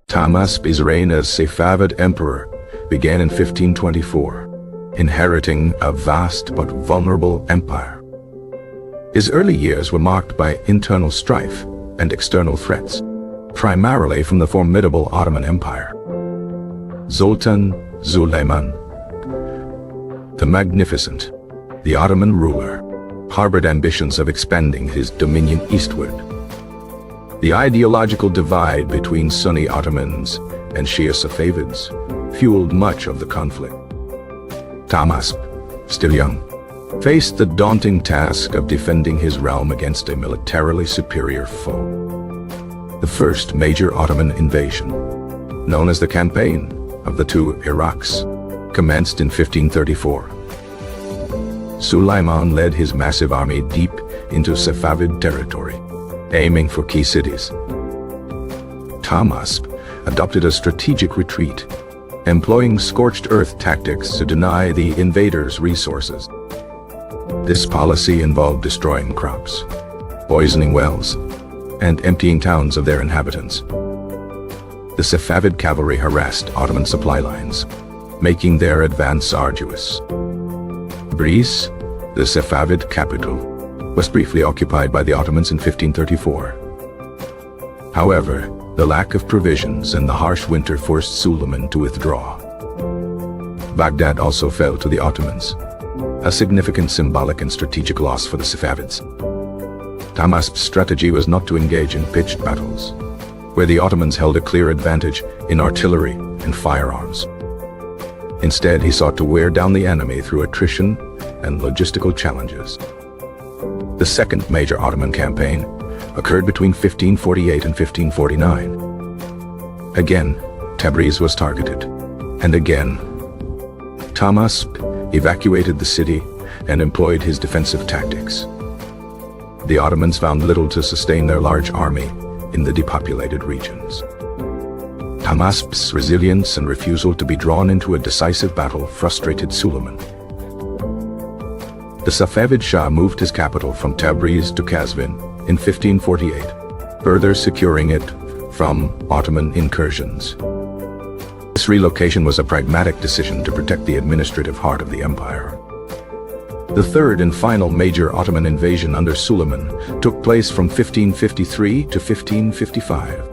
Tahmasp I's reign as Safavid Emperor began in 1524, inheriting a vast but vulnerable empire. His early years were marked by internal strife and external threats, primarily from the formidable Ottoman Empire. Sultan Suleiman the Magnificent, the Ottoman ruler, harbored ambitions of expanding his dominion eastward. The ideological divide between Sunni Ottomans and Shia Safavids fueled much of the conflict. Tahmasp, still young, faced the daunting task of defending his realm against a militarily superior foe. The first major Ottoman invasion, known as the Campaign of the Two Iraqs, commenced in 1534. Suleiman led his massive army deep into Safavid territory, aiming for key cities. Tahmasp adopted a strategic retreat, employing scorched earth tactics to deny the invaders resources. This policy involved destroying crops, poisoning wells, and emptying towns of their inhabitants. The Safavid cavalry harassed Ottoman supply lines, making their advance arduous. Greece, the Safavid capital, was briefly occupied by the Ottomans in 1534. However, the lack of provisions and the harsh winter forced Suleiman to withdraw. Baghdad also fell to the Ottomans, a significant symbolic and strategic loss for the Safavids. Tahmasp's strategy was not to engage in pitched battles, where the Ottomans held a clear advantage in artillery and firearms. Instead, he sought to wear down the enemy through attrition and logistical challenges. The second major Ottoman campaign occurred between 1548 and 1549. Again, Tabriz was targeted, and again, Tahmasp evacuated the city and employed his defensive tactics. The Ottomans found little to sustain their large army in the depopulated regions. Tahmasp's resilience and refusal to be drawn into a decisive battle frustrated Suleiman. The Safavid Shah moved his capital from Tabriz to Qazvin in 1548, further securing it from Ottoman incursions. This relocation was a pragmatic decision to protect the administrative heart of the empire. The third and final major Ottoman invasion under Suleiman took place from 1553 to 1555.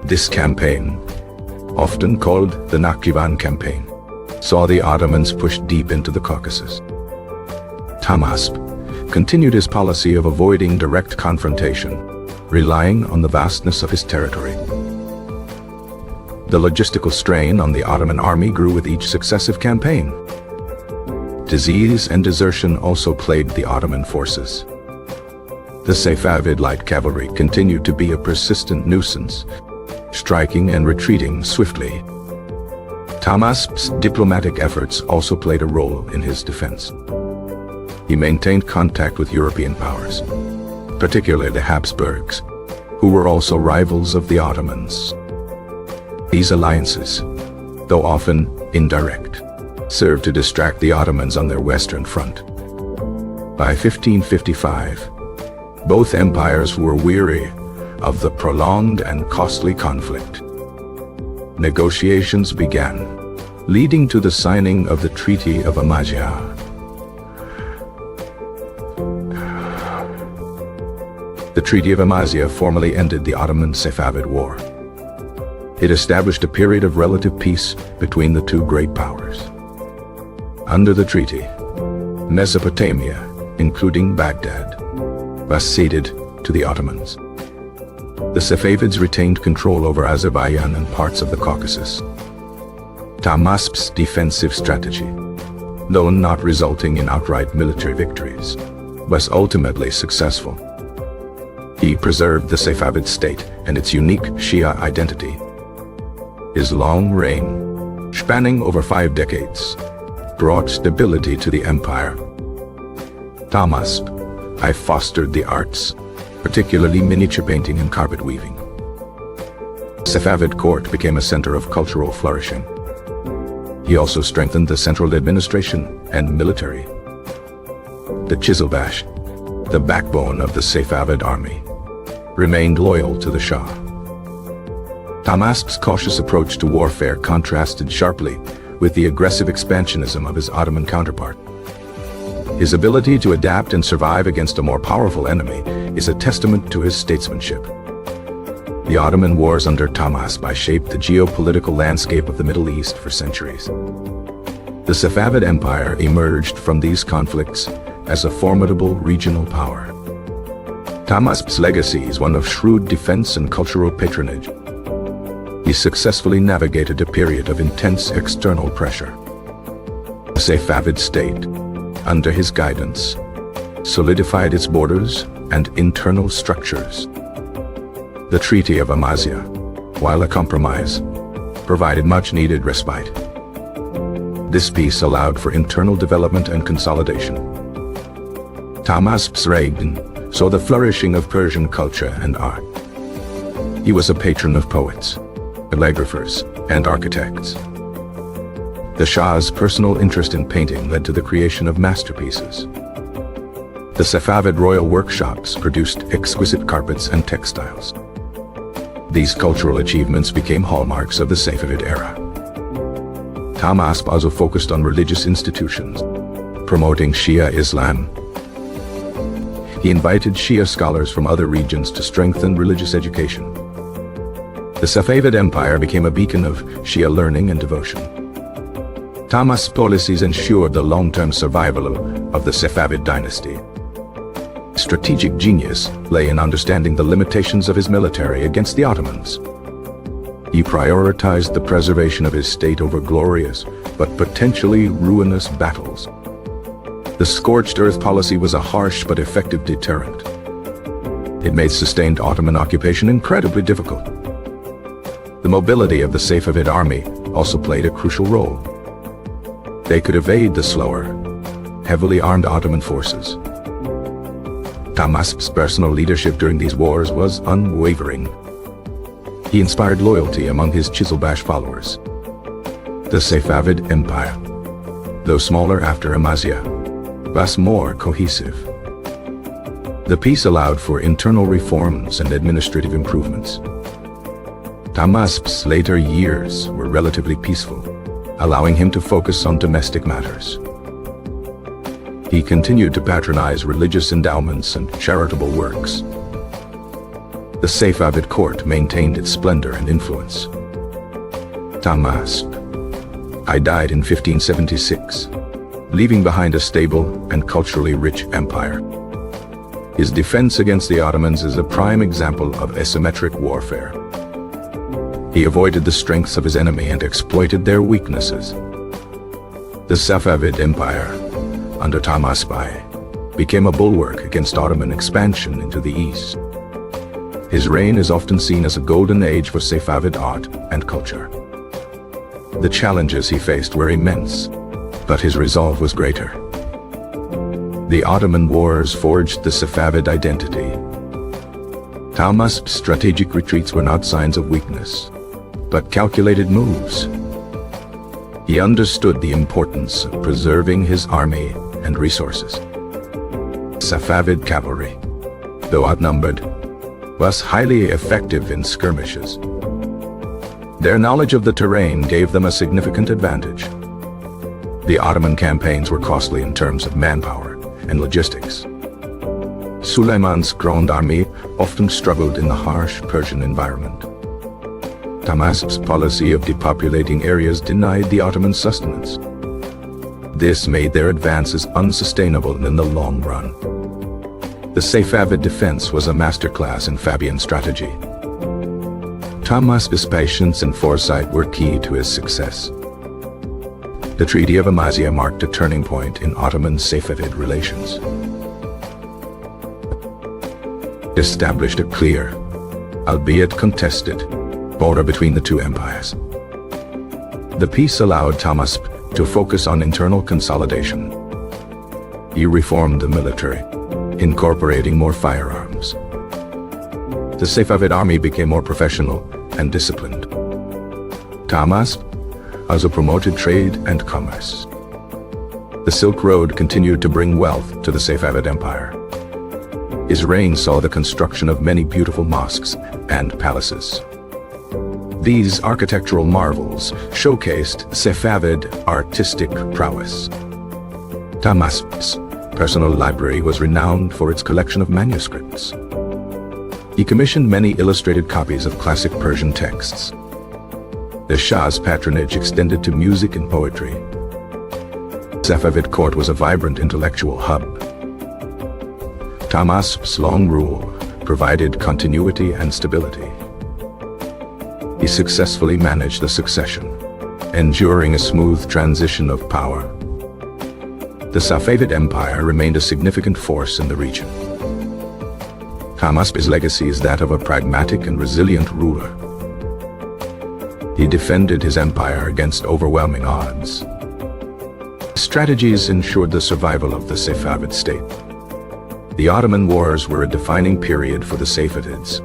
This campaign, often called the Nakhchivan campaign, saw the Ottomans push deep into the Caucasus. Tahmasp continued his policy of avoiding direct confrontation, relying on the vastness of his territory. The logistical strain on the Ottoman army grew with each successive campaign. Disease and desertion also plagued the Ottoman forces. The Safavid light cavalry continued to be a persistent nuisance, striking and retreating swiftly. Tahmasp's diplomatic efforts also played a role in his defense. He maintained contact with European powers, particularly the Habsburgs, who were also rivals of the Ottomans. These alliances, though often indirect, served to distract the Ottomans on their western front. By 1555, both empires were weary of the prolonged and costly conflict. Negotiations began, leading to the signing of the Treaty of Amasya. The Treaty of Amasya formally ended the Ottoman-Safavid War. It established a period of relative peace between the two great powers. Under the treaty, Mesopotamia, including Baghdad, was ceded to the Ottomans. The Safavids retained control over Azerbaijan and parts of the Caucasus. Tahmasp's defensive strategy, though not resulting in outright military victories, was ultimately successful. He preserved the Safavid state and its unique Shia identity. His long reign, spanning over 5 decades, brought stability to the empire. Tahmasp I fostered the arts, particularly miniature painting and carpet weaving. Safavid court became a center of cultural flourishing. He also strengthened the central administration and military. The Chiselbash, the backbone of the Safavid army, remained loyal to the Shah. Tahmasp's cautious approach to warfare contrasted sharply with the aggressive expansionism of his Ottoman counterpart. His ability to adapt and survive against a more powerful enemy is a testament to his statesmanship. The Ottoman Wars under Tahmasp I shaped the geopolitical landscape of the Middle East for centuries. The Safavid Empire emerged from these conflicts as a formidable regional power. Tahmasp's legacy is one of shrewd defense and cultural patronage. He successfully navigated a period of intense external pressure. The Safavid state, under his guidance, solidified its borders and internal structures. The Treaty of Amasya, while a compromise, provided much-needed respite. This peace allowed for internal development and consolidation. Tahmasp's reign saw the flourishing of Persian culture and art. He was a patron of poets, calligraphers, and architects. The Shah's personal interest in painting led to the creation of masterpieces. The Safavid royal workshops produced exquisite carpets and textiles. These cultural achievements became hallmarks of the Safavid era. Tahmasp also focused on religious institutions, promoting Shia Islam. He invited Shia scholars from other regions to strengthen religious education. The Safavid Empire became a beacon of Shia learning and devotion. Tahmasp's policies ensured the long-term survival of the Safavid dynasty. Strategic genius lay in understanding the limitations of his military against the Ottomans. He prioritized the preservation of his state over glorious, but potentially ruinous battles. The scorched earth policy was a harsh but effective deterrent. It made sustained Ottoman occupation incredibly difficult. The mobility of the Safavid army also played a crucial role. They could evade the slower, heavily armed Ottoman forces. Tahmasp's personal leadership during these wars was unwavering. He inspired loyalty among his Chiselbash followers. The Safavid Empire, though smaller after Amasya, was more cohesive. The peace allowed for internal reforms and administrative improvements. Tahmasp's later years were relatively peaceful, allowing him to focus on domestic matters. He continued to patronize religious endowments and charitable works. The Safavid court maintained its splendor and influence. Tahmasp I died in 1576, leaving behind a stable and culturally rich empire. His defense against the Ottomans is a prime example of asymmetric warfare. He avoided the strengths of his enemy and exploited their weaknesses. The Safavid Empire, under Tahmasp I, became a bulwark against Ottoman expansion into the east. His reign is often seen as a golden age for Safavid art and culture. The challenges he faced were immense, but his resolve was greater. The Ottoman Wars forged the Safavid identity. Tahmasp's strategic retreats were not signs of weakness, but calculated moves. He understood the importance of preserving his army and resources. Safavid cavalry, though outnumbered, was highly effective in skirmishes. Their knowledge of the terrain gave them a significant advantage. The Ottoman campaigns were costly in terms of manpower and logistics. Suleiman's Grand Army often struggled in the harsh Persian environment. Tahmasp's policy of depopulating areas denied the Ottoman sustenance. This made their advances unsustainable in the long run. The Safavid defense was a masterclass in Fabian strategy. Tahmasp's patience and foresight were key to his success. The Treaty of Amasya marked a turning point in Ottoman-Safavid relations. It established a clear, albeit contested, border between the two empires. The peace allowed Tahmasp to focus on internal consolidation. He reformed the military, incorporating more firearms. The Safavid army became more professional and disciplined. Tahmasp also promoted trade and commerce. The Silk Road continued to bring wealth to the Safavid Empire. His reign saw the construction of many beautiful mosques and palaces. These architectural marvels showcased Safavid artistic prowess. Tahmasp's personal library was renowned for its collection of manuscripts. He commissioned many illustrated copies of classic Persian texts. The Shah's patronage extended to music and poetry. Safavid court was a vibrant intellectual hub. Tahmasp's long rule provided continuity and stability. He successfully managed the succession, ensuring a smooth transition of power. The Safavid Empire remained a significant force in the region. Tahmasp's legacy is that of a pragmatic and resilient ruler. He defended his empire against overwhelming odds. His strategies ensured the survival of the Safavid state. The Ottoman Wars were a defining period for the Safavids.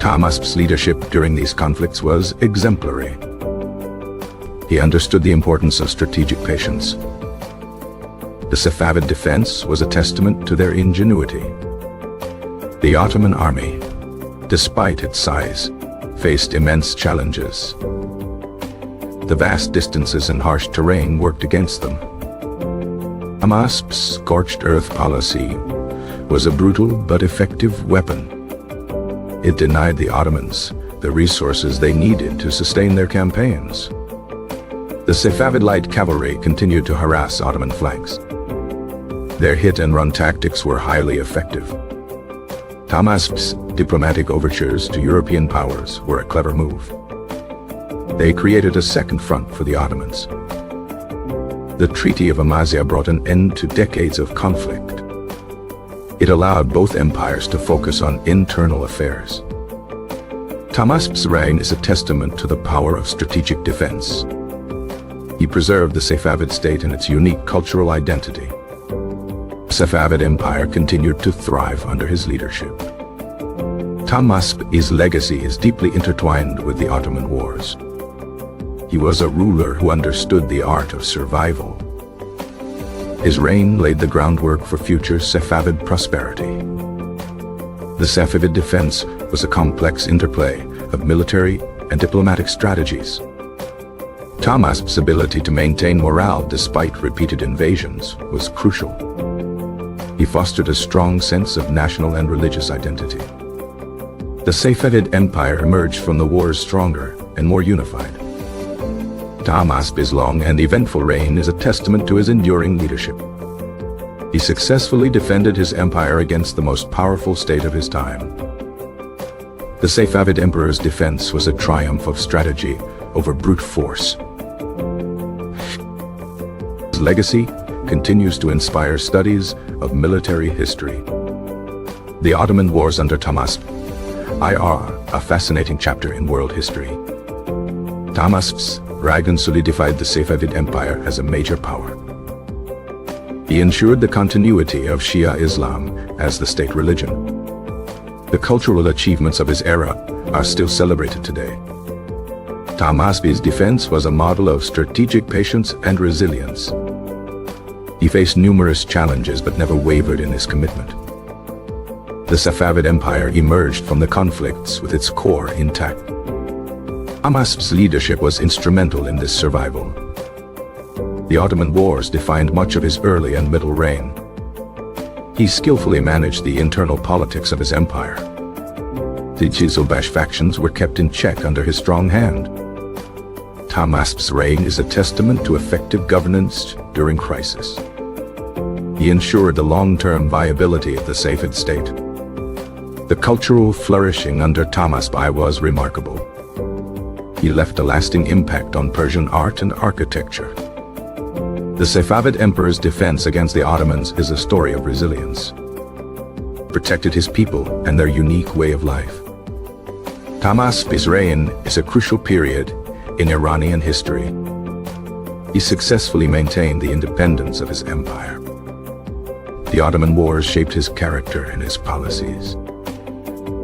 Tahmasp's leadership during these conflicts was exemplary. He understood the importance of strategic patience. The Safavid defense was a testament to their ingenuity. The Ottoman army, despite its size, faced immense challenges. The vast distances and harsh terrain worked against them. Tahmasp's scorched earth policy was a brutal but effective weapon. It denied the Ottomans the resources they needed to sustain their campaigns. The Safavid light cavalry continued to harass Ottoman flanks. Their hit-and-run tactics were highly effective. Tahmasp's diplomatic overtures to European powers were a clever move. They created a second front for the Ottomans. The Treaty of Amasya brought an end to decades of conflict. It allowed both empires to focus on internal affairs. Tahmasp's reign is a testament to the power of strategic defense. He preserved the Safavid state and its unique cultural identity. The Safavid Empire continued to thrive under his leadership. Tahmasp's legacy is deeply intertwined with the Ottoman Wars. He was a ruler who understood the art of survival. His reign laid the groundwork for future Safavid prosperity. The Safavid defense was a complex interplay of military and diplomatic strategies. Tahmasp's ability to maintain morale despite repeated invasions was crucial. He fostered a strong sense of national and religious identity. The Safavid Empire emerged from the wars stronger and more unified. Tahmasp's long and eventful reign is a testament to his enduring leadership. He successfully defended his empire against the most powerful state of his time. The Safavid Emperor's defense was a triumph of strategy over brute force. His legacy continues to inspire studies of military history. The Ottoman Wars under Tahmasp I are a fascinating chapter in world history. Tahmasp's reign solidified the Safavid Empire as a major power. He ensured the continuity of Shia Islam as the state religion. The cultural achievements of his era are still celebrated today. Tahmasp's defense was a model of strategic patience and resilience. He faced numerous challenges but never wavered in his commitment. The Safavid Empire emerged from the conflicts with its core intact. Tahmasp's leadership was instrumental in this survival. The Ottoman Wars defined much of his early and middle reign. He skillfully managed the internal politics of his empire. The Qizilbash factions were kept in check under his strong hand. Tahmasp's reign is a testament to effective governance during crisis. He ensured the long-term viability of the Safavid state. The cultural flourishing under Tahmasp I was remarkable. He left a lasting impact on Persian art and architecture. The Safavid Emperor's defense against the Ottomans is a story of resilience. He protected his people and their unique way of life. Tahmasp's reign is a crucial period in Iranian history. He successfully maintained the independence of his empire. The Ottoman Wars shaped his character and his policies.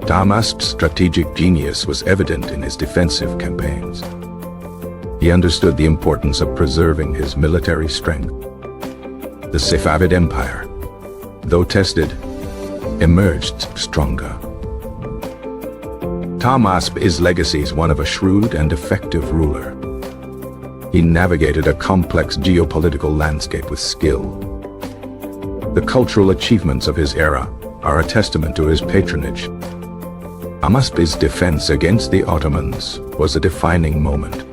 Tahmasp's strategic genius was evident in his defensive campaigns. He understood the importance of preserving his military strength. The Safavid Empire, though tested, emerged stronger. Tahmasp I's legacy is one of a shrewd and effective ruler. He navigated a complex geopolitical landscape with skill. The cultural achievements of his era are a testament to his patronage. Tahmasp I's defense against the Ottomans was a defining moment.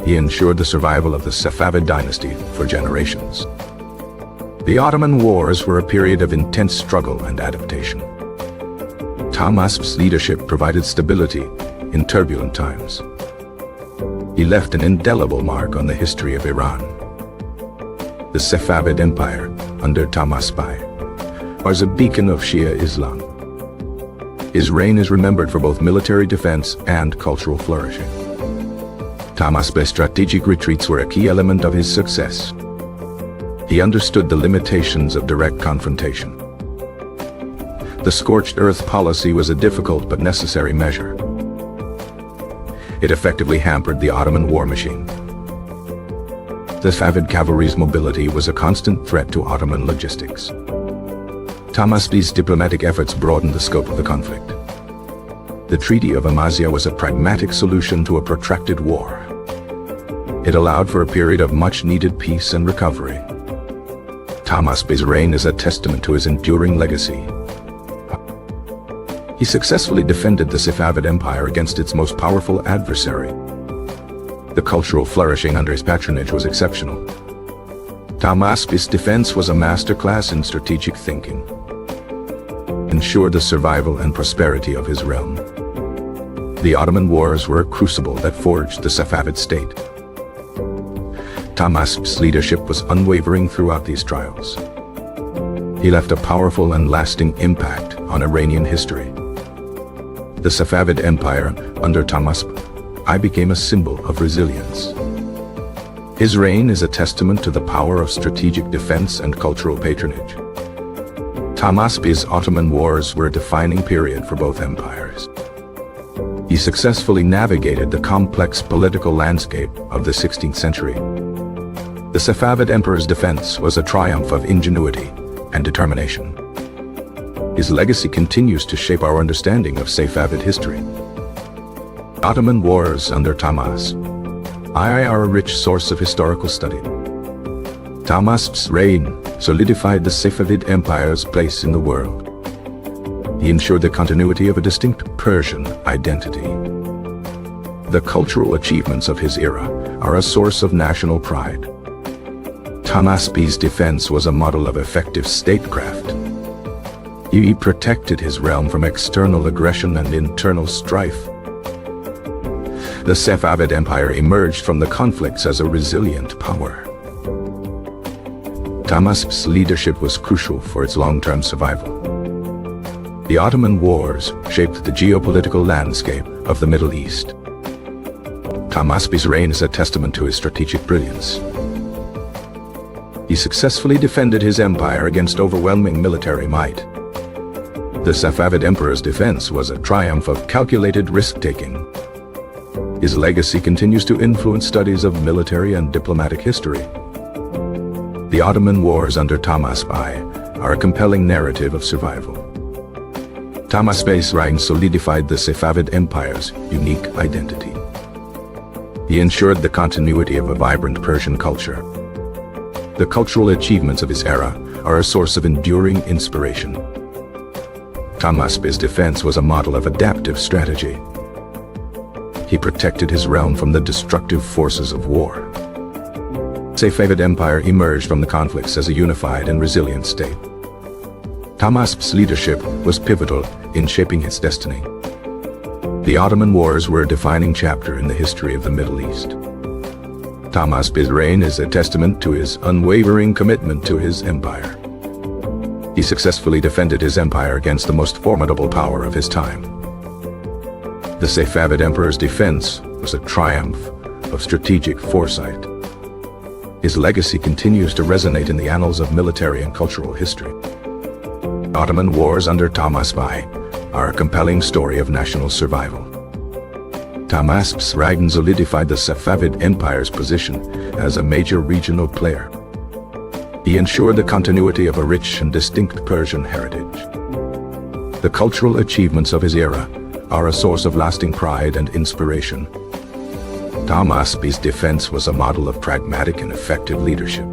He ensured the survival of the Safavid dynasty for generations. The Ottoman Wars were a period of intense struggle and adaptation. Tahmasp's leadership provided stability in turbulent times. He left an indelible mark on the history of Iran. The Safavid Empire, under Tahmasp I, was a beacon of Shia Islam. His reign is remembered for both military defense and cultural flourishing. Tahmasp's strategic retreats were a key element of his success. He understood the limitations of direct confrontation. The scorched earth policy was a difficult but necessary measure. It effectively hampered the Ottoman war machine. The Safavid cavalry's mobility was a constant threat to Ottoman logistics. Tahmasp's diplomatic efforts broadened the scope of the conflict. The Treaty of Amasya was a pragmatic solution to a protracted war. It allowed for a period of much-needed peace and recovery. Tahmasp's reign is a testament to his enduring legacy. He successfully defended the Safavid Empire against its most powerful adversary. The cultural flourishing under his patronage was exceptional. Tahmasp's defense was a masterclass in strategic thinking. Ensured the survival and prosperity of his realm. The Ottoman Wars were a crucible that forged the Safavid state. Tahmasp's leadership was unwavering throughout these trials. He left a powerful and lasting impact on Iranian history. The Safavid Empire, under Tahmasp I, became a symbol of resilience. His reign is a testament to the power of strategic defense and cultural patronage. Tahmasp's Ottoman Wars were a defining period for both empires. He successfully navigated the complex political landscape of the 16th century. The Safavid Emperor's defense was a triumph of ingenuity and determination. His legacy continues to shape our understanding of Safavid history. Ottoman Wars under Tahmasp I are a rich source of historical study. Tahmasp's reign solidified the Safavid Empire's place in the world. He ensured the continuity of a distinct Persian identity. The cultural achievements of his era are a source of national pride. Tahmasp's defense was a model of effective statecraft. He protected his realm from external aggression and internal strife. The Safavid Empire emerged from the conflicts as a resilient power. Tahmasp's leadership was crucial for its long-term survival. The Ottoman Wars shaped the geopolitical landscape of the Middle East. Tahmasp's reign is a testament to his strategic brilliance. He successfully defended his empire against overwhelming military might. The Safavid Emperor's defense was a triumph of calculated risk-taking. His legacy continues to influence studies of military and diplomatic history. The Ottoman Wars under Tahmasp I are a compelling narrative of survival. Tahmasp's reign solidified the Safavid Empire's unique identity. He ensured the continuity of a vibrant Persian culture. The cultural achievements of his era are a source of enduring inspiration. Tahmasp's defense was a model of adaptive strategy. He protected his realm from the destructive forces of war. Safavid Empire emerged from the conflicts as a unified and resilient state. Tahmasp's leadership was pivotal in shaping its destiny. The Ottoman Wars were a defining chapter in the history of the Middle East. Tahmasp's reign is a testament to his unwavering commitment to his empire. He successfully defended his empire against the most formidable power of his time. The Safavid Emperor's defense was a triumph of strategic foresight. His legacy continues to resonate in the annals of military and cultural history. The Ottoman Wars under Tahmasp I are a compelling story of national survival. Tahmasp's reign solidified the Safavid Empire's position as a major regional player. He ensured the continuity of a rich and distinct Persian heritage. The cultural achievements of his era are a source of lasting pride and inspiration. Tahmasp I's defense was a model of pragmatic and effective leadership.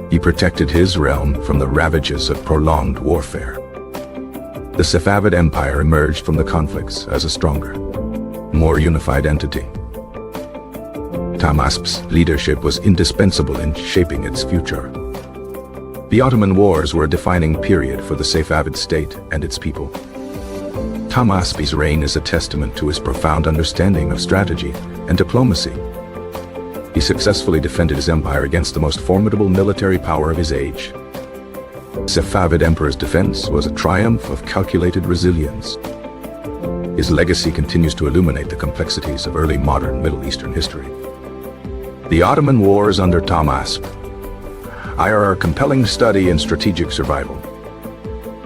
He protected his realm from the ravages of prolonged warfare. The Safavid Empire emerged from the conflicts as a stronger, more unified entity. Tahmasp's leadership was indispensable in shaping its future. The Ottoman Wars were a defining period for the Safavid state and its people. Tahmasp I's reign is a testament to his profound understanding of strategy and diplomacy. He successfully defended his empire against the most formidable military power of his age. Safavid Emperor's defense was a triumph of calculated resilience. His legacy continues to illuminate the complexities of early modern Middle Eastern history. The Ottoman Wars under Tahmasp I are a compelling study in strategic survival.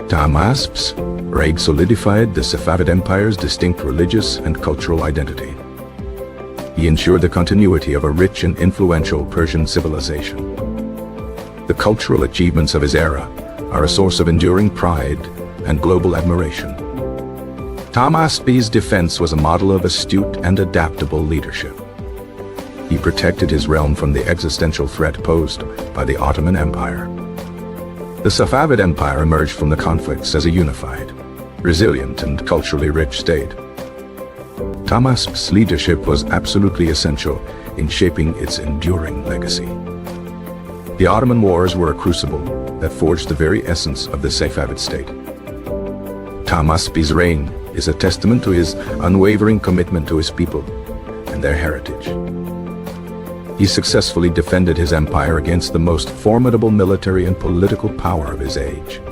Tahmasp's reign solidified the Safavid Empire's distinct religious and cultural identity. He ensured the continuity of a rich and influential Persian civilization. The cultural achievements of his era are a source of enduring pride and global admiration. Tahmasp I's defense was a model of astute and adaptable leadership. He protected his realm from the existential threat posed by the Ottoman Empire. The Safavid Empire emerged from the conflicts as a unified, resilient, and culturally rich state. Tahmasp's leadership was absolutely essential in shaping its enduring legacy. The Ottoman Wars were a crucible that forged the very essence of the Safavid state. Tahmasp I's reign is a testament to his unwavering commitment to his people and their heritage. He successfully defended his empire against the most formidable military and political power of his age.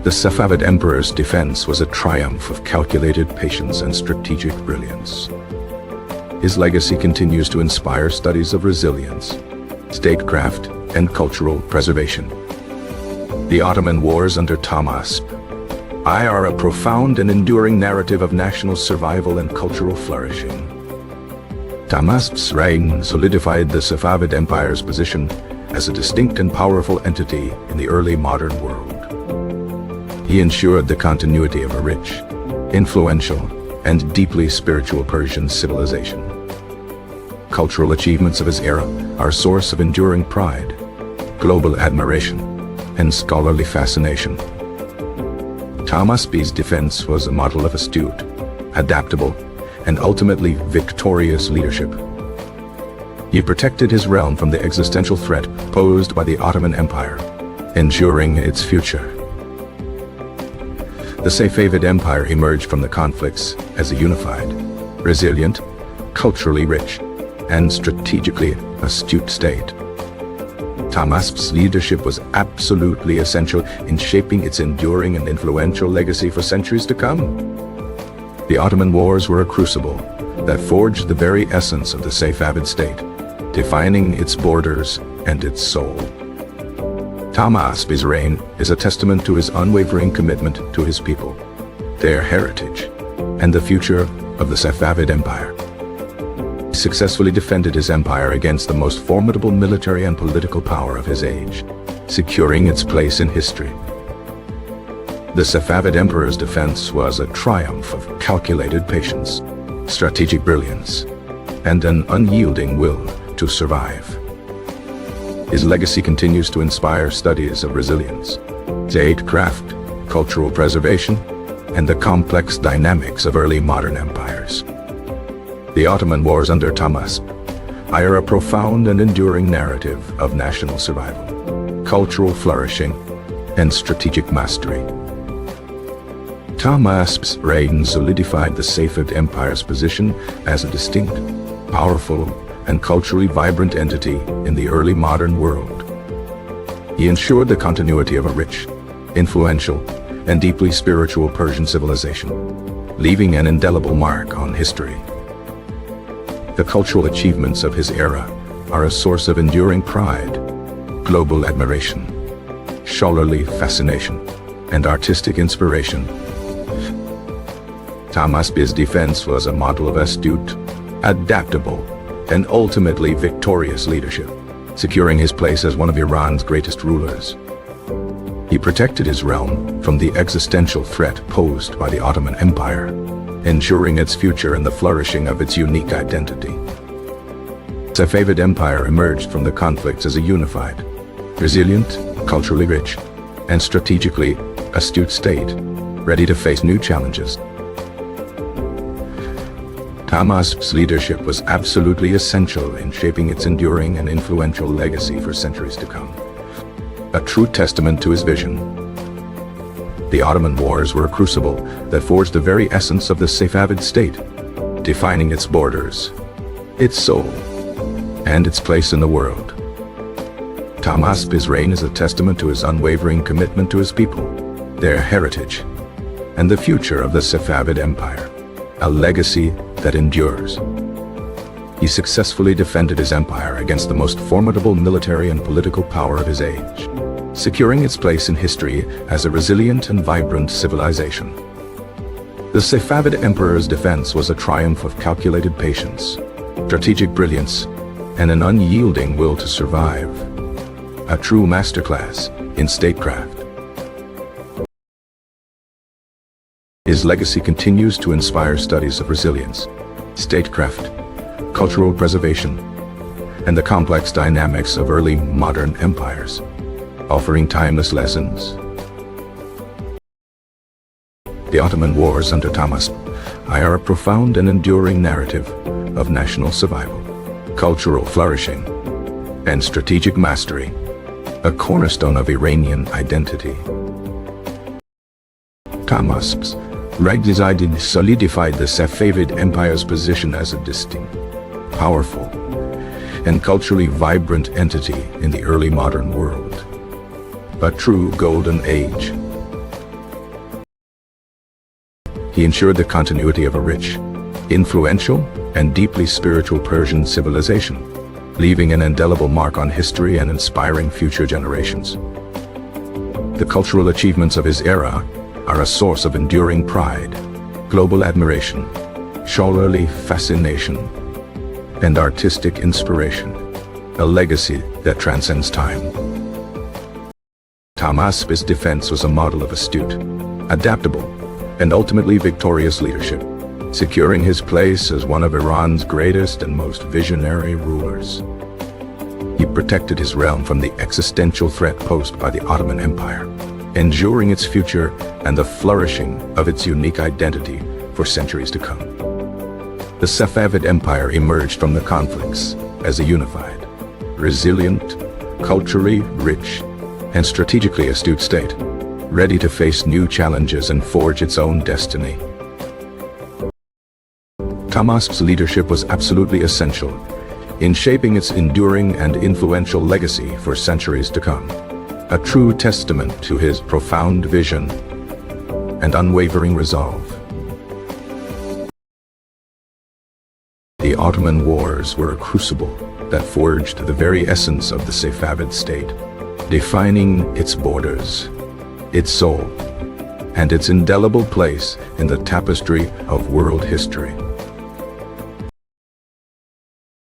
The Safavid Emperor's defense was a triumph of calculated patience and strategic brilliance. His legacy continues to inspire studies of resilience, statecraft, and cultural preservation. The Ottoman Wars under Tahmasp I are a profound and enduring narrative of national survival and cultural flourishing. Tahmasp's reign solidified the Safavid Empire's position as a distinct and powerful entity in the early modern world. He ensured the continuity of a rich, influential, and deeply spiritual Persian civilization. Cultural achievements of his era are a source of enduring pride, global admiration, and scholarly fascination. Tahmasp I's defense was a model of astute, adaptable, and ultimately victorious leadership. He protected his realm from the existential threat posed by the Ottoman Empire, ensuring its future. The Safavid Empire emerged from the conflicts as a unified, resilient, culturally rich, and strategically astute state. Tahmasp's leadership was absolutely essential in shaping its enduring and influential legacy for centuries to come. The Ottoman Wars were a crucible that forged the very essence of the Safavid state, defining its borders and its soul. Tahmasp I's reign is a testament to his unwavering commitment to his people, their heritage, and the future of the Safavid Empire. He successfully defended his empire against the most formidable military and political power of his age, securing its place in history. The Safavid Emperor's defense was a triumph of calculated patience, strategic brilliance, and an unyielding will to survive. His legacy continues to inspire studies of resilience, statecraft, cultural preservation, and the complex dynamics of early modern empires. The Ottoman Wars under Tahmasp I are a profound and enduring narrative of national survival, cultural flourishing, and strategic mastery. Tahmasp's reign solidified the Safavid Empire's position as a distinct, powerful, and culturally vibrant entity in the early modern world. He ensured the continuity of a rich, influential, and deeply spiritual Persian civilization, leaving an indelible mark on history. The cultural achievements of his era are a source of enduring pride, global admiration, scholarly fascination, and artistic inspiration. Tahmasp I's defense was a model of astute, adaptable, and ultimately victorious leadership, securing his place as one of Iran's greatest rulers. He protected his realm from the existential threat posed by the Ottoman Empire, ensuring its future and the flourishing of its unique identity. The Safavid Empire emerged from the conflicts as a unified, resilient, culturally rich, and strategically astute state, ready to face new challenges. Tahmasp's leadership was absolutely essential in shaping its enduring and influential legacy for centuries to come. A true testament to his vision. The Ottoman Wars were a crucible that forged the very essence of the Safavid state, defining its borders, its soul, and its place in the world. Tahmasp's reign is a testament to his unwavering commitment to his people, their heritage, and the future of the Safavid Empire, a legacy that endures. He successfully defended his empire against the most formidable military and political power of his age, securing its place in history as a resilient and vibrant civilization. The Safavid Emperor's defense was a triumph of calculated patience, strategic brilliance, and an unyielding will to survive. A true masterclass in statecraft. His legacy continues to inspire studies of resilience, statecraft, cultural preservation, and the complex dynamics of early modern empires, offering timeless lessons. The Ottoman Wars under Tahmasp I are a profound and enduring narrative of national survival, cultural flourishing, and strategic mastery, a cornerstone of Iranian identity. Tahmasp's reign solidified the Safavid Empire's position as a distinct, powerful, and culturally vibrant entity in the early modern world. A true golden age. He ensured the continuity of a rich, influential, and deeply spiritual Persian civilization, leaving an indelible mark on history and inspiring future generations. The cultural achievements of his era are a source of enduring pride, global admiration, scholarly fascination, and artistic inspiration, a legacy that transcends time. Tahmasp's defense was a model of astute, adaptable, and ultimately victorious leadership, securing his place as one of Iran's greatest and most visionary rulers. He protected his realm from the existential threat posed by the Ottoman Empire, ensuring its future and the flourishing of its unique identity for centuries to come. The Safavid Empire emerged from the conflicts as a unified, resilient, culturally rich, and strategically astute state, ready to face new challenges and forge its own destiny. Tahmasp's leadership was absolutely essential in shaping its enduring and influential legacy for centuries to come, a true testament to his profound vision and unwavering resolve. The Ottoman Wars were a crucible that forged the very essence of the Safavid state, defining its borders, its soul, and its indelible place in the tapestry of world history.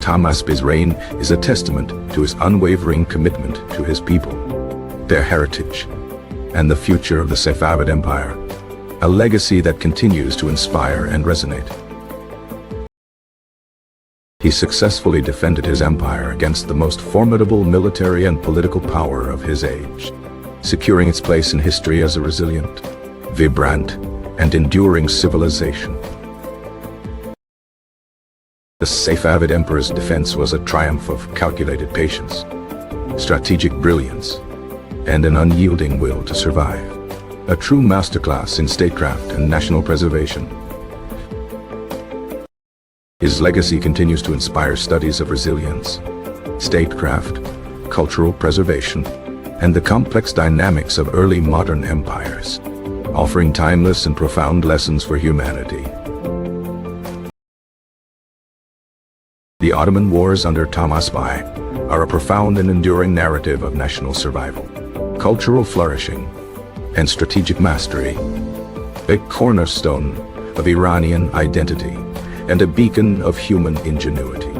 Tahmasp's reign is a testament to his unwavering commitment to his people, their heritage, and the future of the Safavid Empire, a legacy that continues to inspire and resonate. He successfully defended his empire against the most formidable military and political power of his age, securing its place in history as a resilient, vibrant, and enduring civilization. The Safavid Emperor's defense was a triumph of calculated patience, strategic brilliance, and an unyielding will to survive, a true masterclass in statecraft and national preservation. His legacy continues to inspire studies of resilience, statecraft, cultural preservation, and the complex dynamics of early modern empires, offering timeless and profound lessons for humanity. The Ottoman Wars under Tahmasp I are a profound and enduring narrative of national survival, cultural flourishing, and strategic mastery, a cornerstone of Iranian identity and a beacon of human ingenuity.